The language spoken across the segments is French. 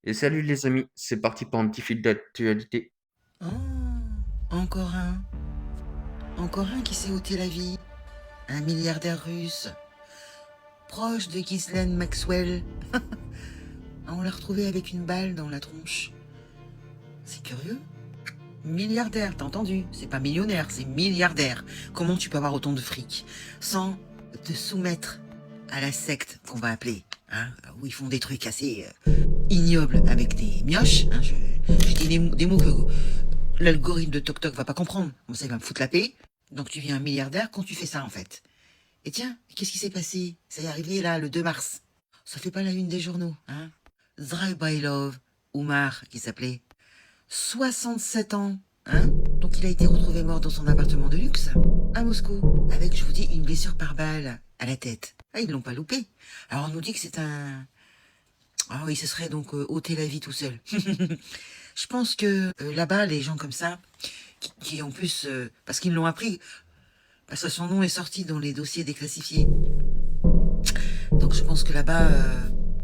Et salut les amis, c'est parti pour un petit fil d'actualité. Oh, encore un. Encore un qui s'est ôté la vie. Un milliardaire russe. Proche de Ghislaine Maxwell. On l'a retrouvé avec une balle dans la tronche. C'est curieux. Milliardaire, t'as entendu? C'est pas millionnaire, c'est milliardaire. Comment tu peux avoir autant de fric sans te soumettre à la secte qu'on va appeler, hein, où ils font des trucs assez ignobles avec des mioches. Hein, j'ai dit des mots que l'algorithme de TokTok va pas comprendre. Bon, ça, il va me foutre la paix. Donc tu deviens un milliardaire quand tu fais ça, en fait. Et tiens, qu'est-ce qui s'est passé? Ça est arrivé, là, le 2 mars. Ça fait pas la une des journaux, hein. Zraïbailov, Oumar, qui s'appelait. 67 ans, hein. Donc il a été retrouvé mort dans son appartement de luxe, à Moscou, avec, je vous dis, une blessure par balle à la tête. Ah, ils l'ont pas loupé. Alors on nous dit que c'est un... Ah oui, ce serait donc ôter la vie tout seul. Je pense que là-bas, les gens comme ça, qui en plus... parce qu'ils l'ont appris, parce que son nom est sorti dans les dossiers déclassifiés. Donc je pense que là-bas,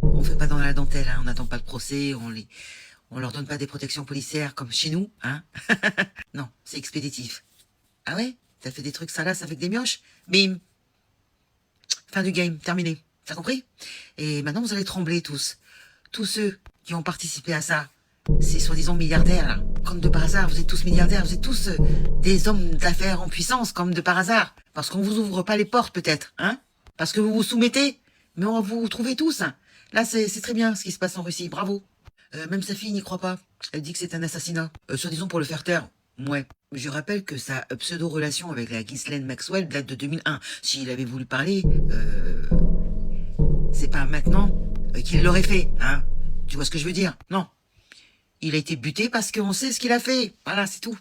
on fait pas dans la dentelle, hein, on n'attend pas le procès, on leur donne pas des protections policières comme chez nous, hein. Non, c'est expéditif. Ah ouais? T'as fait des trucs salaces avec des mioches? Bim! Fin du game, terminé. T'as compris? Et maintenant, vous allez trembler tous. Tous ceux qui ont participé à ça, ces soi-disant milliardaires, là. Comme de par hasard, vous êtes tous milliardaires, vous êtes tous des hommes d'affaires en puissance, comme de par hasard. Parce qu'on vous ouvre pas les portes, peut-être, hein? Parce que vous vous soumettez, mais on va vous trouver tous. Hein. Là, c'est très bien ce qui se passe en Russie, bravo. Même sa fille n'y croit pas. Elle dit que c'est un assassinat. Soi-disant pour le faire taire. Ouais. Je rappelle que sa pseudo-relation avec la Ghislaine Maxwell date de 2001. S'il avait voulu parler, c'est pas maintenant qu'il l'aurait fait, hein. Tu vois ce que je veux dire? Non. Il a été buté parce qu'on sait ce qu'il a fait. Voilà, c'est tout.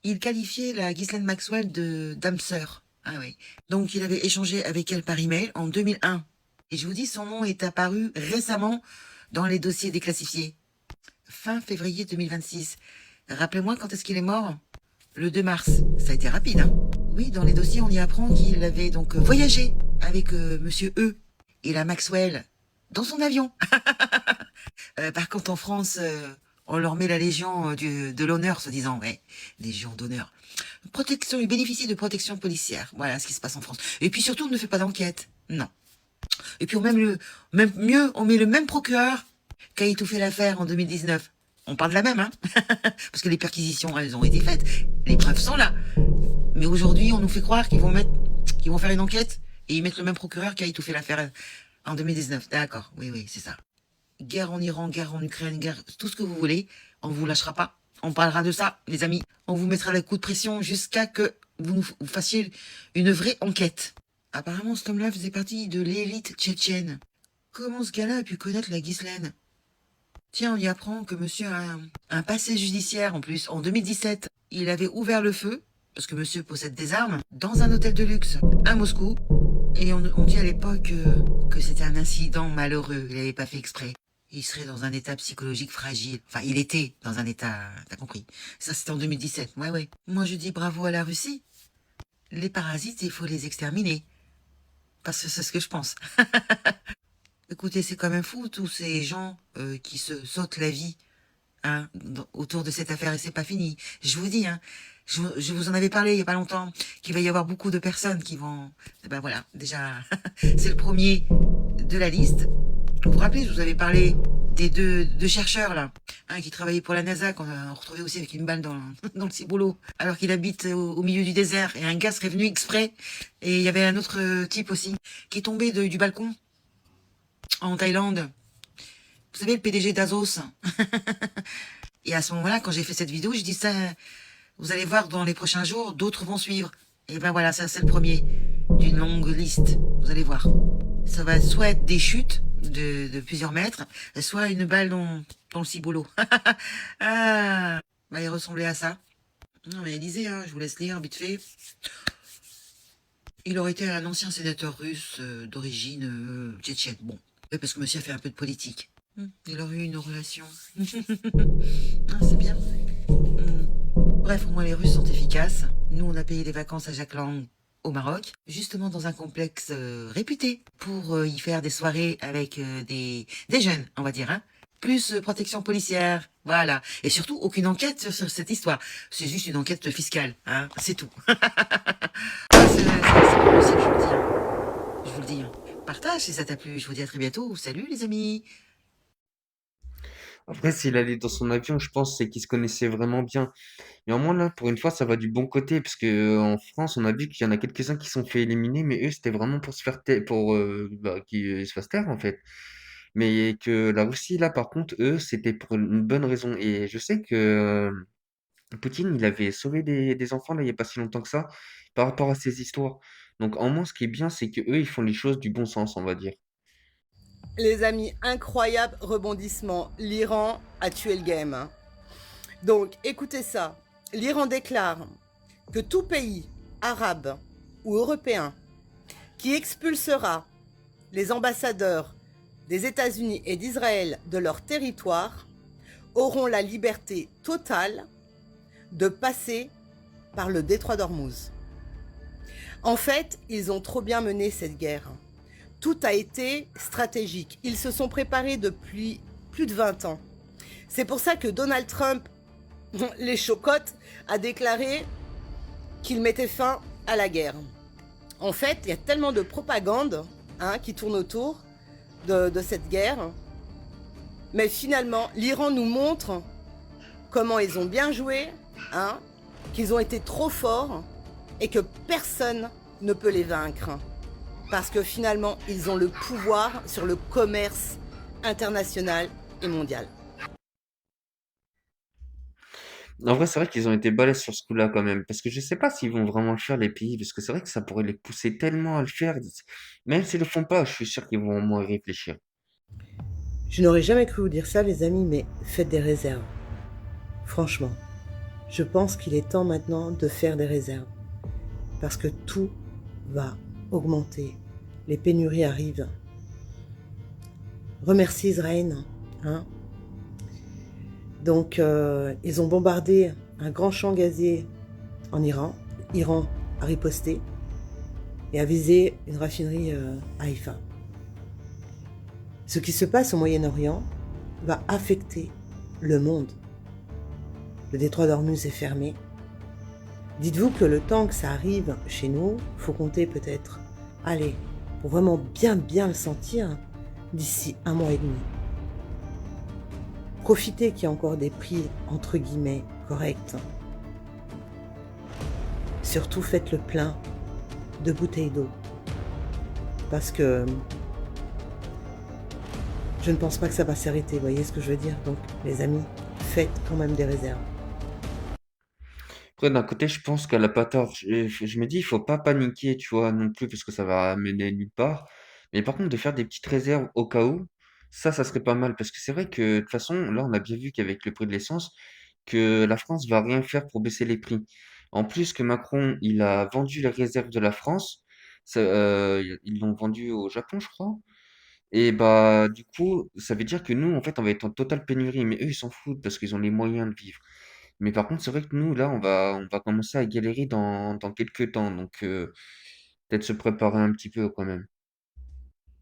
Il qualifiait la Ghislaine Maxwell de d'âme sœur. Ah oui. Donc il avait échangé avec elle par email en 2001. Et je vous dis, son nom est apparu récemment dans les dossiers déclassifiés. Fin février 2026. Rappelez-moi quand est-ce qu'il est mort? Le 2 mars. Ça a été rapide, hein? Oui, dans les dossiers, on y apprend qu'il avait donc voyagé avec Monsieur E et la Maxwell dans son avion. Par contre, en France, on leur met la Légion de l'honneur, soi-disant, ouais. Légion d'honneur. Protection, il bénéficie de protection policière. Voilà ce qui se passe en France. Et puis surtout, on ne fait pas d'enquête. Non. Et puis même mieux, on met le même procureur qui a étouffé l'affaire en 2019. On parle de la même, hein. Parce que les perquisitions, elles ont été faites. Les preuves sont là. Mais aujourd'hui, on nous fait croire qu'ils vont faire une enquête et ils mettent le même procureur qui a étouffé l'affaire en 2019. D'accord. Oui, oui, c'est ça. Guerre en Iran, guerre en Ukraine, guerre, tout ce que vous voulez. On vous lâchera pas. On parlera de ça, les amis. On vous mettra les coups de pression jusqu'à que vous fassiez une vraie enquête. Apparemment, cet homme-là faisait partie de l'élite tchétchène. Comment ce gars-là a pu connaître la Ghislaine? Tiens, on y apprend que monsieur a un passé judiciaire en plus. En 2017, il avait ouvert le feu, parce que monsieur possède des armes, dans un hôtel de luxe à Moscou. Et on dit à l'époque que c'était un incident malheureux. Il n'avait pas fait exprès. Il serait dans un état psychologique fragile. Enfin, il était dans un état... T'as compris? Ça, c'était en 2017. Ouais, ouais. Moi, je dis bravo à la Russie. Les parasites, il faut les exterminer. Parce que c'est ce que je pense. Écoutez, c'est quand même fou, tous ces gens qui se sautent la vie hein, autour de cette affaire. Et c'est pas fini. Je vous dis, hein, je vous en avais parlé il y a pas longtemps, qu'il va y avoir beaucoup de personnes qui vont... Ben voilà, déjà, c'est le premier de la liste. Vous vous rappelez, je vous avais parlé des deux chercheurs, là, hein, qui travaillaient pour la NASA, qu'on a retrouvé aussi avec une balle dans le ciboulot, alors qu'il habite au milieu du désert. Et un gars serait venu exprès. Et il y avait un autre type aussi, qui est tombé du balcon en Thaïlande. Vous savez, le PDG d'Azos. Et à ce moment-là, quand j'ai fait cette vidéo, je dis ça, vous allez voir dans les prochains jours, d'autres vont suivre. Et ben voilà, ça c'est le premier d'une longue liste. Vous allez voir. Ça va soit être des chutes de plusieurs mètres, soit une balle dans le ciboulot. Ah, bah, il ressemblait à ça. Non mais Élysée, hein, je vous laisse lire vite fait. Il aurait été un ancien sénateur russe d'origine tchétchène. Bon, parce que monsieur a fait un peu de politique. Il aurait eu une relation. Ah, c'est bien. Bref, au moins les Russes sont efficaces. Nous, on a payé des vacances à Jacques Lang au Maroc, justement dans un complexe réputé pour y faire des soirées avec des jeunes, on va dire, hein. Plus protection policière, voilà. Et surtout, aucune enquête sur cette histoire. C'est juste une enquête fiscale, hein, c'est tout. C'est pas possible, je vous le dis, hein. Je vous le dis, hein. Partage si ça t'a plu. Je vous dis à très bientôt. Salut les amis. Après, s'il allait dans son avion, je pense c'est qu'il se connaissait vraiment bien. Mais au moins là, pour une fois, ça va du bon côté, parce que en France, on a vu qu'il y en a quelques-uns qui sont fait éliminer, mais eux, c'était vraiment pour se faire taire, pour bah, qu'ils se fassent taire en fait. Mais que la Russie, là, par contre, eux, c'était pour une bonne raison. Et je sais que Poutine, il avait sauvé des enfants là, il n'y a pas si longtemps que ça, par rapport à ces histoires. Donc, en moins, ce qui est bien, c'est que eux, ils font les choses du bon sens, on va dire. Les amis, incroyable rebondissement. L'Iran a tué le game, hein. Donc, écoutez ça. L'Iran déclare que tout pays arabe ou européen qui expulsera les ambassadeurs des États-Unis et d'Israël de leur territoire auront la liberté totale de passer par le détroit d'Ormuz. En fait, ils ont trop bien mené cette guerre. Tout a été stratégique. Ils se sont préparés depuis plus de 20 ans. C'est pour ça que Donald Trump, les chocottes, a déclaré qu'il mettait fin à la guerre. En fait, il y a tellement de propagande qui tourne autour de cette guerre. Mais finalement, l'Iran nous montre comment ils ont bien joué, qu'ils ont été trop forts et que personne ne peut les vaincre. Parce que finalement, ils ont le pouvoir sur le commerce international et mondial. En vrai, c'est vrai qu'ils ont été balèzes sur ce coup-là quand même, parce que je sais pas s'ils vont vraiment le faire, les pays, parce que c'est vrai que ça pourrait les pousser tellement à le faire. Même s'ils le font pas, je suis sûr qu'ils vont au moins y réfléchir. Je n'aurais jamais cru vous dire ça, les amis, mais faites des réserves. Franchement, je pense qu'il est temps maintenant de faire des réserves. Parce que tout va augmenter. Les pénuries arrivent. Remercie Israël. Donc, ils ont bombardé un grand champ gazier en Iran. Iran a riposté et a visé une raffinerie à Haïfa. Ce qui se passe au Moyen-Orient va affecter le monde. Le détroit d'Ormuz est fermé. Dites-vous que le temps que ça arrive chez nous, il faut compter peut-être, allez, pour vraiment bien le sentir, d'ici 1 mois et demi. Profitez qu'il y a encore des prix, entre guillemets, corrects. Surtout faites le plein de bouteilles d'eau. Parce que je ne pense pas que ça va s'arrêter, vous voyez ce que je veux dire? Donc, les amis, faites quand même des réserves. Après, d'un côté, je pense qu'elle a pas tort. Je me dis, il faut pas paniquer, tu vois, non plus, parce que ça va mener nulle part. Mais par contre, de faire des petites réserves au cas où, ça serait pas mal. Parce que c'est vrai que, de toute façon, là, on a bien vu qu'avec le prix de l'essence, que la France va rien faire pour baisser les prix. En plus que Macron, il a vendu les réserves de la France. Ils l'ont vendu au Japon, je crois. Et bah, du coup, ça veut dire que nous, en fait, on va être en totale pénurie. Mais eux, ils s'en foutent parce qu'ils ont les moyens de vivre. Mais par contre, c'est vrai que nous, là, on va commencer à galérer dans quelques temps. Donc, peut-être se préparer un petit peu quand même.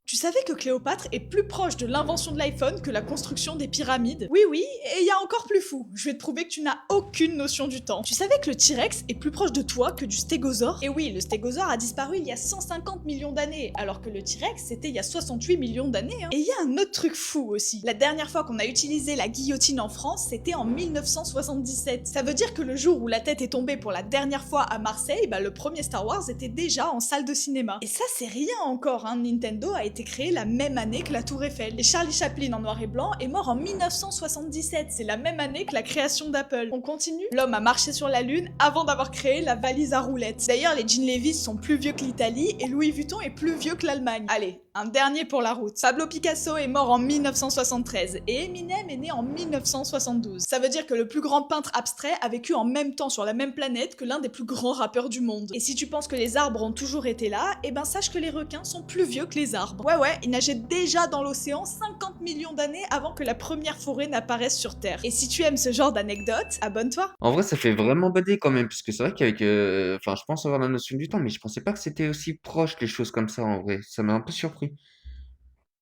Tu savais que Cléopâtre est plus proche de l'invention de l'iPhone que la construction des pyramides? Oui, et il y a encore plus fou. Je vais te prouver que tu n'as aucune notion du temps. Tu savais que le T-Rex est plus proche de toi que du stégosaure? Et oui, le stégosaure a disparu il y a 150 millions d'années, alors que le T-Rex c'était il y a 68 millions d'années. Et il y a un autre truc fou aussi. La dernière fois qu'on a utilisé la guillotine en France, c'était en 1977. Ça veut dire que le jour où la tête est tombée pour la dernière fois à Marseille, le premier Star Wars était déjà en salle de cinéma. Et ça, c'est rien encore, Nintendo a été créé la même année que la Tour Eiffel. Et Charlie Chaplin en noir et blanc est mort en 1977, c'est la même année que la création d'Apple. On continue? L'homme a marché sur la lune avant d'avoir créé la valise à roulettes. D'ailleurs, les jeans Levi's sont plus vieux que l'Italie et Louis Vuitton est plus vieux que l'Allemagne. Allez, un dernier pour la route. Pablo Picasso est mort en 1973 et Eminem est né en 1972. Ça veut dire que le plus grand peintre abstrait a vécu en même temps sur la même planète que l'un des plus grands rappeurs du monde. Et si tu penses que les arbres ont toujours été là, sache que les requins sont plus vieux que les arbres. Ouais, ils nageaient déjà dans l'océan 50 millions d'années avant que la première forêt n'apparaisse sur Terre. Et si tu aimes ce genre d'anecdote, abonne-toi. En vrai, ça fait vraiment bader quand même, parce que c'est vrai qu'avec, enfin, je pense avoir la notion du temps, mais je pensais pas que c'était aussi proche, les choses comme ça, en vrai. Ça m'a un peu surpris.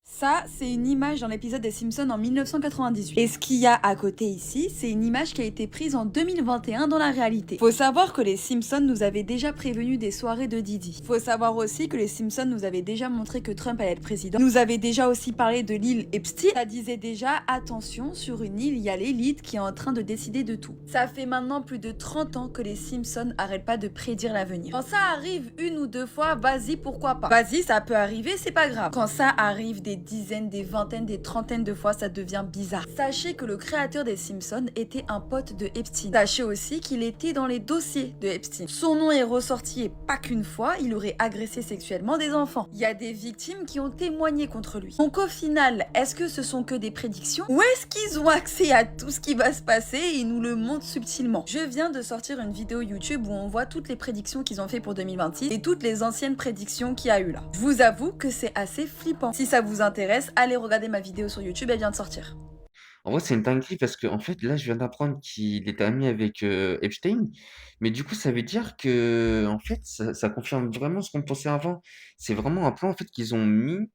Ça, c'est une image dans l'épisode des Simpsons en 1998. Et ce qu'il y a à côté ici, c'est une image qui a été prise en 2021 dans la réalité. Faut savoir que les Simpsons nous avaient déjà prévenu des soirées de Didi. Faut savoir aussi que les Simpsons nous avaient déjà montré que Trump allait être président. Nous avaient déjà aussi parlé de l'île Epstein. Ça disait déjà, attention, sur une île, il y a l'élite qui est en train de décider de tout. Ça fait maintenant plus de 30 ans que les Simpsons arrêtent pas de prédire l'avenir. Quand ça arrive une ou deux fois, vas-y, pourquoi pas. Vas-y, ça peut arriver, c'est pas grave. Quand ça arrive des dizaines, des vingtaines, des trentaines de fois, ça devient bizarre. Sachez que le créateur des Simpsons était un pote de Epstein. Sachez aussi qu'il était dans les dossiers de Epstein. Son nom est ressorti et pas qu'une fois, il aurait agressé sexuellement des enfants. Il y a des victimes qui ont témoigné contre lui. Donc au final, est-ce que ce sont que des prédictions ou est-ce qu'ils ont accès à tout ce qui va se passer et ils nous le montrent subtilement? Je viens de sortir une vidéo YouTube où on voit toutes les prédictions qu'ils ont fait pour 2026 et toutes les anciennes prédictions qu'il y a eu là. Je vous avoue que c'est assez flippant. Si ça vous intéresse, allez regarder ma vidéo sur YouTube, elle vient de sortir. En vrai, c'est une dinguerie parce que, en fait, là, je viens d'apprendre qu'il était ami avec Epstein. Mais du coup, ça veut dire que, en fait, ça confirme vraiment ce qu'on pensait avant. C'est vraiment un plan, en fait, qu'ils ont mis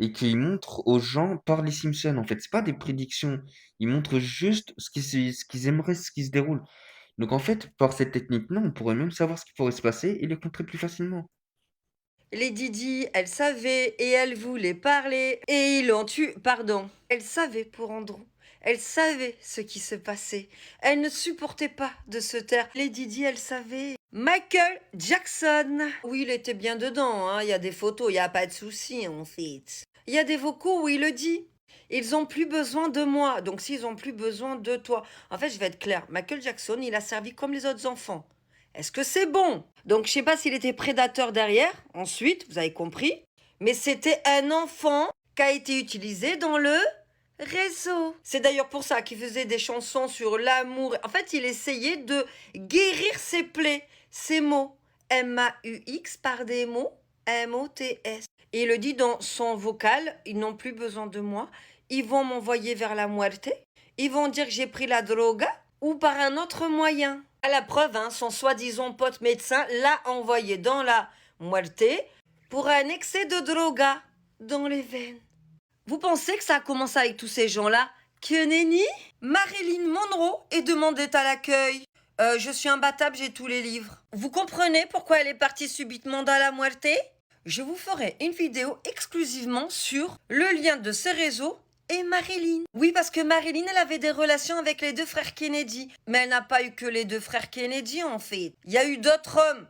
et qu'ils montrent aux gens par les Simpsons. En fait, c'est pas des prédictions. Ils montrent juste ce qu'ils aimeraient, ce qui se déroule. Donc, en fait, par cette technique-là, on pourrait même savoir ce qui pourrait se passer et les contrer plus facilement. Lady Di, elle savait et elle voulait parler et ils l'ont tué, pardon. Elle savait pour Andrew. Elle savait ce qui se passait. Elle ne supportait pas de se taire. Lady Di, elle savait. Michael Jackson. Oui, il était bien dedans, hein. Il y a des photos, il n'y a pas de souci en fait. Il y a des vocaux où il le dit. Ils ont plus besoin de moi, donc s'ils ont plus besoin de toi. En fait, je vais être claire. Michael Jackson, il a servi comme les autres enfants. Est-ce que c'est bon? Donc, je sais pas s'il était prédateur derrière. Ensuite, vous avez compris. Mais c'était un enfant qui a été utilisé dans le réseau. C'est d'ailleurs pour ça qu'il faisait des chansons sur l'amour. En fait, il essayait de guérir ses plaies, ses mots. M-A-U-X par des mots. M-O-T-S. Et il le dit dans son vocal, ils n'ont plus besoin de moi. Ils vont m'envoyer vers la muerte. Ils vont dire que j'ai pris la droga ou par un autre moyen. À la preuve, hein, son soi-disant pote médecin l'a envoyé dans la muerte pour un excès de droga dans les veines. Vous pensez que ça a commencé avec tous ces gens-là? Que nenni? Marilyn Monroe est demandée à l'accueil. Je suis imbattable, j'ai tous les livres. Vous comprenez pourquoi elle est partie subitement dans la muerte? Je vous ferai une vidéo exclusivement sur le lien de ces réseaux et Marilyn. Oui, parce que Marilyn, elle avait des relations avec les deux frères Kennedy. Mais elle n'a pas eu que les deux frères Kennedy, en fait. Il y a eu d'autres hommes.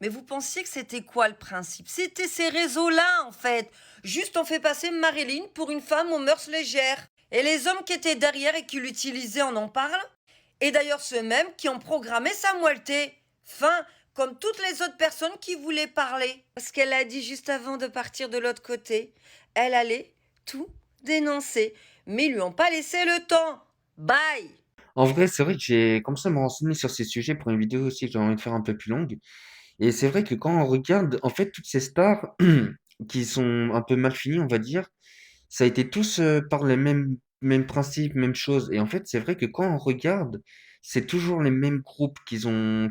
Mais vous pensiez que c'était quoi le principe? C'était ces réseaux-là, en fait. Juste, on fait passer Marilyn pour une femme aux mœurs légères. Et les hommes qui étaient derrière et qui l'utilisaient en parlent. Et d'ailleurs, ceux-mêmes qui ont programmé sa moitié. Fin, comme toutes les autres personnes qui voulaient parler. Parce qu'elle a dit juste avant de partir de l'autre côté, elle allait tout dénoncer, mais ils lui ont pas laissé le temps. Bye. En vrai, c'est vrai que j'ai commencé à me renseigner sur ces sujets pour une vidéo aussi que j'ai envie de faire un peu plus longue. Et c'est vrai que quand on regarde, en fait, toutes ces stars qui sont un peu mal finies, on va dire, ça a été tous par les mêmes principes, mêmes choses. Et en fait, c'est vrai que quand on regarde, c'est toujours les mêmes groupes qui ont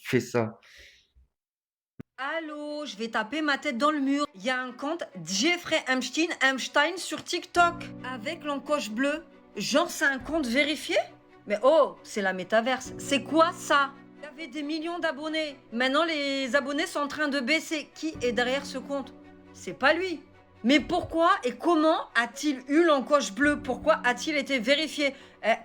fait ça. Allô, je vais taper ma tête dans le mur. Il y a un compte Jeffrey Epstein sur TikTok avec l'encoche bleue. Genre, c'est un compte vérifié? Mais oh, c'est la métaverse. C'est quoi ça? Il y avait des millions d'abonnés. Maintenant, les abonnés sont en train de baisser. Qui est derrière ce compte? C'est pas lui. Mais pourquoi et comment a-t-il eu l'encoche bleue? Pourquoi a-t-il été vérifié?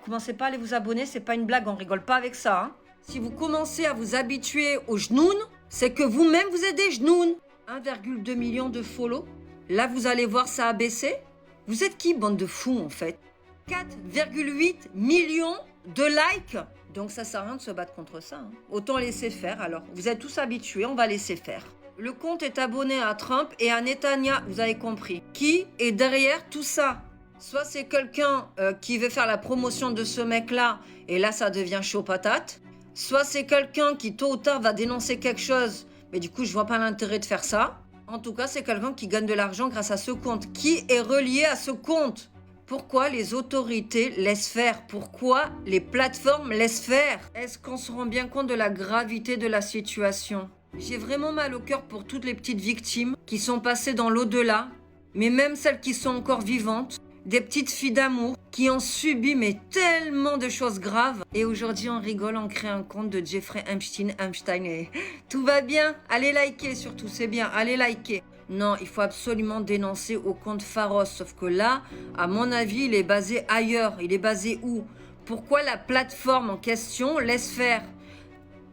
Commencez pas à aller vous abonner, c'est pas une blague, on rigole pas avec ça. Hein. Si vous commencez à vous habituer aux genoux, c'est que vous-même vous êtes des genoux. 1,2 million de follow. Là, vous allez voir, ça a baissé. Vous êtes qui, bande de fous, en fait? 4,8 millions de likes. Donc ça sert à rien de se battre contre ça. Hein. Autant laisser faire, alors. Vous êtes tous habitués, on va laisser faire. Le compte est abonné à Trump et à Netanyahu, vous avez compris. Qui est derrière tout ça? Soit c'est quelqu'un qui veut faire la promotion de ce mec-là, et là ça devient chaud patate. Soit c'est quelqu'un qui tôt ou tard va dénoncer quelque chose, mais du coup je vois pas l'intérêt de faire ça. En tout cas, c'est quelqu'un qui gagne de l'argent grâce à ce compte. Qui est relié à ce compte? Pourquoi les autorités laissent faire? Pourquoi les plateformes laissent faire? Est-ce qu'on se rend bien compte de la gravité de la situation? J'ai vraiment mal au cœur pour toutes les petites victimes qui sont passées dans l'au-delà, mais même celles qui sont encore vivantes, des petites filles d'amour qui ont subi mais tellement de choses graves. Et aujourd'hui, on rigole, on crée un compte de Jeffrey Epstein et tout va bien. Allez liker surtout, c'est bien, allez liker. Non, il faut absolument dénoncer au compte Pharos. Sauf que là, à mon avis, il est basé ailleurs. Il est basé où? Pourquoi la plateforme en question laisse faire?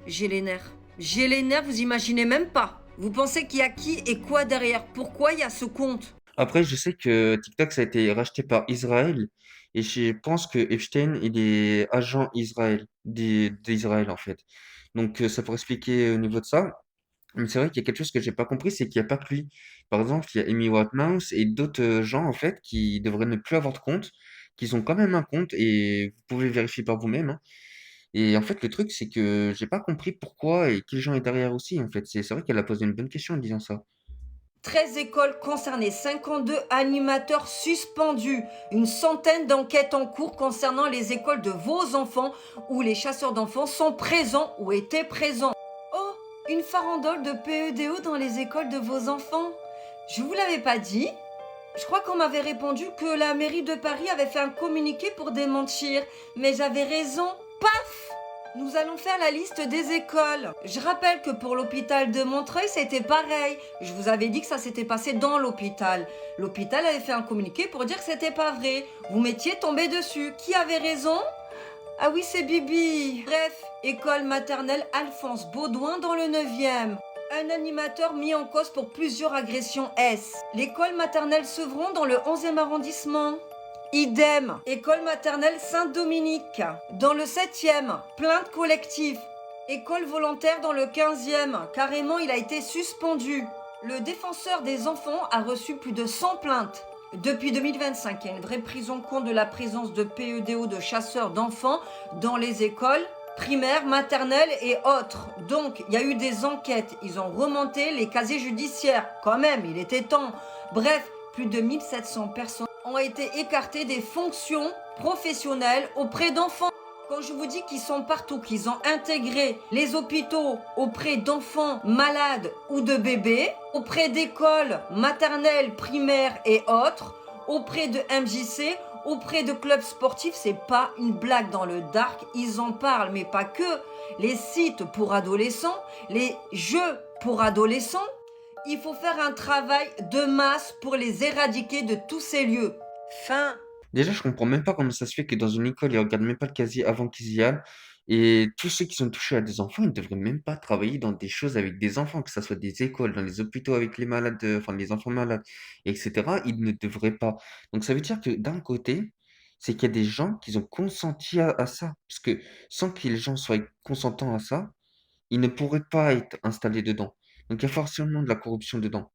J'ai les nerfs. J'ai les nerfs, vous imaginez même pas. Vous pensez qu'il y a qui et quoi derrière? Pourquoi il y a ce compte? Après, je sais que TikTok, ça a été racheté par Israël. Et je pense que Epstein, il est agent Israël, d'Israël, en fait. Donc, ça pourrait expliquer au niveau de ça. Mais c'est vrai qu'il y a quelque chose que j'ai pas compris, c'est qu'il n'y a pas que lui. Par exemple, il y a Amy Winehouse et d'autres gens, en fait, qui devraient ne plus avoir de compte, qui ont quand même un compte, et vous pouvez vérifier par vous-même, hein. Et en fait, le truc, c'est que j'ai pas compris pourquoi et quel gens est derrière aussi, en fait. C'est vrai qu'elle a posé une bonne question en disant ça. 13 écoles concernées, 52 animateurs suspendus, une centaine d'enquêtes en cours concernant les écoles de vos enfants où les chasseurs d'enfants sont présents ou étaient présents. Oh, une farandole de PEDO dans les écoles de vos enfants. Je vous l'avais pas dit? Je crois qu'on m'avait répondu que la mairie de Paris avait fait un communiqué pour démentir, mais j'avais raison. Paf! Nous allons faire la liste des écoles. Je rappelle que pour l'hôpital de Montreuil, c'était pareil. Je vous avais dit que ça s'était passé dans l'hôpital. L'hôpital avait fait un communiqué pour dire que c'était pas vrai. Vous m'étiez tombé dessus. Qui avait raison? Ah oui, c'est Bibi. Bref, école maternelle Alphonse Baudouin dans le 9e. Un animateur mis en cause pour plusieurs agressions S. L'école maternelle Sevron dans le 11e arrondissement. Idem, école maternelle Saint-Dominique. Dans le 7e, plainte collective. École volontaire dans le 15e, carrément il a été suspendu. Le défenseur des enfants a reçu plus de 100 plaintes. Depuis 2025, il y a une vraie prise en compte de la présence de PEDO, de chasseurs d'enfants, dans les écoles primaires, maternelles et autres. Donc, il y a eu des enquêtes. Ils ont remonté les casiers judiciaires. Quand même, il était temps. Bref, plus de 1700 personnes ont été écartées des fonctions professionnelles auprès d'enfants. Quand je vous dis qu'ils sont partout, qu'ils ont intégré les hôpitaux auprès d'enfants malades ou de bébés, auprès d'écoles maternelles, primaires et autres, auprès de MJC, auprès de clubs sportifs, c'est pas une blague dans le dark, ils en parlent, mais pas que. Les sites pour adolescents, les jeux pour adolescents, il faut faire un travail de masse pour les éradiquer de tous ces lieux. Fin. Déjà, je comprends même pas comment ça se fait que dans une école, ils regardent même pas le casier avant qu'ils y aillent. Et tous ceux qui sont touchés à des enfants, ils ne devraient même pas travailler dans des choses avec des enfants, que ce soit des écoles, dans les hôpitaux avec les malades, enfin les enfants malades, etc. Ils ne devraient pas. Donc ça veut dire que d'un côté, c'est qu'il y a des gens qui ont consenti à ça. Parce que sans que les gens soient consentants à ça, ils ne pourraient pas être installés dedans. Donc il y a forcément de la corruption dedans.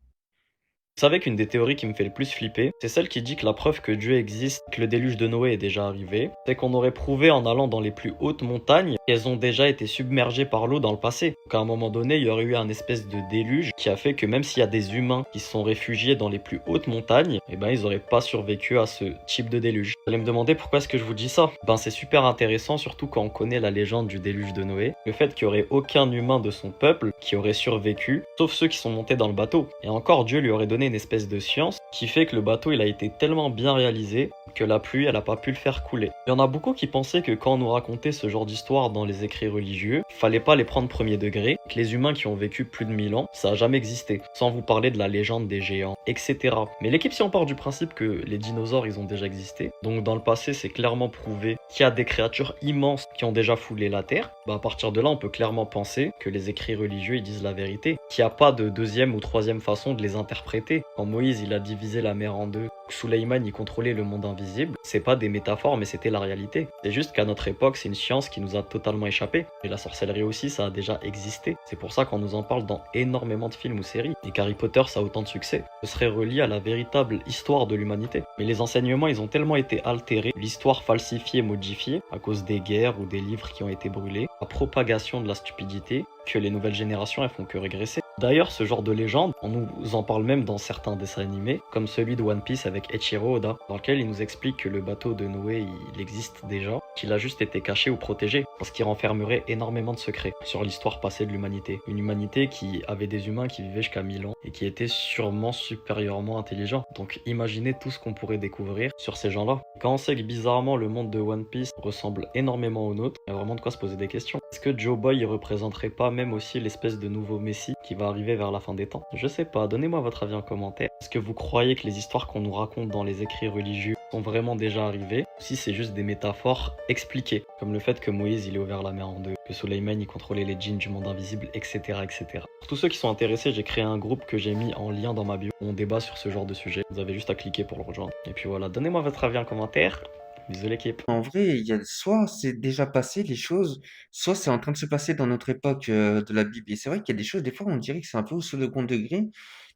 Vous savez qu'une des théories qui me fait le plus flipper, c'est celle qui dit que la preuve que Dieu existe, que le déluge de Noé est déjà arrivé, c'est qu'on aurait prouvé en allant dans les plus hautes montagnes qu'elles ont déjà été submergées par l'eau dans le passé. Donc à un moment donné, il y aurait eu un espèce de déluge qui a fait que même s'il y a des humains qui sont réfugiés dans les plus hautes montagnes, eh ben ils n'auraient pas survécu à ce type de déluge. Vous allez me demander pourquoi est-ce que je vous dis ça? Ben c'est super intéressant, surtout quand on connaît la légende du déluge de Noé. Le fait qu'il n'y aurait aucun humain de son peuple qui aurait survécu, sauf ceux qui sont montés dans le bateau. Et encore, Dieu lui aurait donné une espèce de science qui fait que le bateau il a été tellement bien réalisé que la pluie elle a pas pu le faire couler. Il y en a beaucoup qui pensaient que quand on nous racontait ce genre d'histoire dans les écrits religieux, fallait pas les prendre premier degré, que les humains qui ont vécu plus de 1000 ans, ça a jamais existé, sans vous parler de la légende des géants, etc. Mais l'équipe, si on part du principe que les dinosaures ils ont déjà existé, donc dans le passé c'est clairement prouvé qu'il y a des créatures immenses qui ont déjà foulé la terre, bah à partir de là on peut clairement penser que les écrits religieux ils disent la vérité, qu'il n'y a pas de deuxième ou troisième façon de les interpréter. Quand Moïse il a divisé la mer en deux, que Souleyman il contrôlait le monde invisible, c'est pas des métaphores mais c'était la réalité. C'est juste qu'à notre époque c'est une science qui nous a totalement échappé. Et la sorcellerie aussi ça a déjà existé. C'est pour ça qu'on nous en parle dans énormément de films ou séries. Et qu'Harry Potter ça a autant de succès. Ce serait relié à la véritable histoire de l'humanité. Mais les enseignements ils ont tellement été altérés, l'histoire falsifiée, modifiée, à cause des guerres ou des livres qui ont été brûlés, la propagation de la stupidité, que les nouvelles générations elles font que régresser. D'ailleurs, ce genre de légende, on nous en parle même dans certains dessins animés, comme celui de One Piece avec Eiichiro Oda, dans lequel il nous explique que le bateau de Noé, il existe déjà, qu'il a juste été caché ou protégé, parce qu'il renfermerait énormément de secrets sur l'histoire passée de l'humanité. Une humanité qui avait des humains qui vivaient jusqu'à 1000 ans, et qui étaient sûrement supérieurement intelligents. Donc imaginez tout ce qu'on pourrait découvrir sur ces gens-là. Quand on sait que bizarrement le monde de One Piece ressemble énormément au nôtre, il y a vraiment de quoi se poser des questions. Est-ce que Joe Boy il représenterait pas même aussi l'espèce de nouveau Messie qui va arriver vers la fin des temps? Je sais pas, donnez-moi votre avis en commentaire. Est-ce que vous croyez que les histoires qu'on nous raconte dans les écrits religieux sont vraiment déjà arrivées, ou si c'est juste des métaphores expliquées, comme le fait que Moïse il ait ouvert la mer en deux, que Suleiman il contrôlait les djinns du monde invisible, etc., etc. Pour tous ceux qui sont intéressés, j'ai créé un groupe que j'ai mis en lien dans ma bio. On débat sur ce genre de sujet. Vous avez juste à cliquer pour le rejoindre. Et puis voilà, donnez-moi votre avis en commentaire. Bisous l'équipe. En vrai, il y a soit c'est déjà passé les choses, soit c'est en train de se passer dans notre époque de la Bible. Et c'est vrai qu'il y a des choses, des fois, on dirait que c'est un peu au second degré,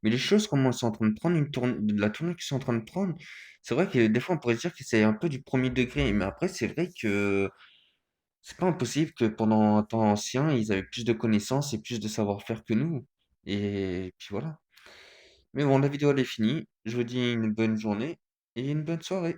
mais les choses, comment elles sont en train de prendre la tournure qu'ils sont en train de prendre, c'est vrai que des fois, on pourrait se dire que c'est un peu du premier degré. Mais après, c'est vrai que c'est pas impossible que pendant un temps ancien, ils avaient plus de connaissances et plus de savoir-faire que nous. Et puis voilà. Mais bon, la vidéo, elle est finie. Je vous dis une bonne journée et une bonne soirée.